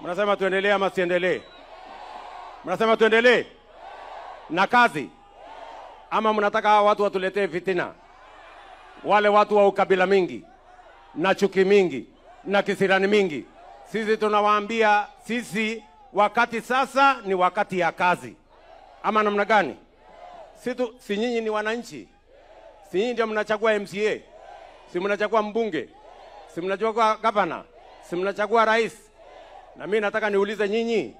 Mnasema tuendelee ama siendelee? Mnasema tuendelee na kazi ama mnataka watu watuletee fitina? Wale watu wa ukabila mingi na chuki mingi na kisirani mingi. Sisi tunawaambia sisi wakati sasa ni wakati ya kazi. Ama namna gani? Si nyinyi ni wananchi? Si nyinyi ndio mnachagua MCA? Si mnachagua mbunge? Si mnachagua gavana? Si mnachagua rais? Na mimi nataka niulize nyinyi,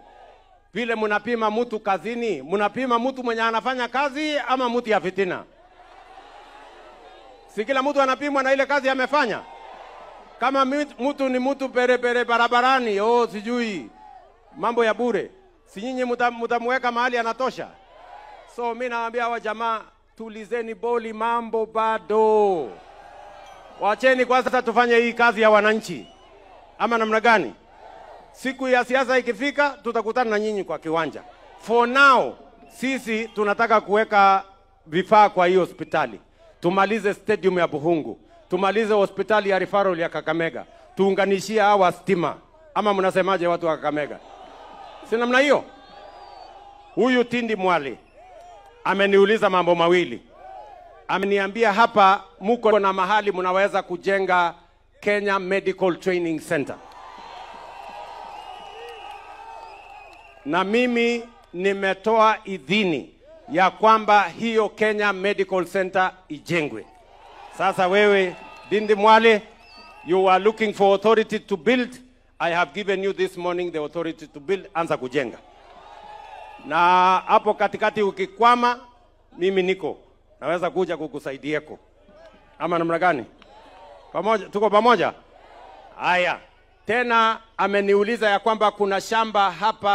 vile mnapima mtu kazini, mnapima mtu mwenye anafanya kazi ama mtu ya fitina? Si kila mtu anapimwa na ile kazi amefanya? Kama mtu ni mtu pere barabarani, sijui mambo ya bure, si nyinyi mtamweka mahali anatosha? So mimi naambia hawa jamaa, tulizeni boli, mambo bado. Wacheni kwanza tufanye hii kazi ya wananchi. Ama namna gani? Siku ya siasa ikifika tutakutana na nyinyi kwa kiwanja. For now sisi tunataka kuweka vifaa kwa hiyo hospitali. Tumalize stadium ya Buhungu. Tumalize hospitali ya referral ya Kakamega. Tuunganishie hawa stima. Ama mnasemaje watu wa Kakamega? Si namna hiyo? Huyu Tindi Mwale ameniuliza mambo mawili. Ameniambia hapa muko na mahali mnaweza kujenga Kenya Medical Training Center. Na mimi nimetoa idhini ya kwamba hiyo Kenya Medical Center ijengwe. Sasa wewe Tindi Mwale, you are looking for authority to build. I have given you this morning the authority to build. Anza kujenga. Na hapo katikati ukikwama, mimi niko naweza kuja kukusaidieko. Ama namna gani? Pamoja, tuko pamoja? Haya. Tena ameniuliza ya kwamba kuna shamba hapa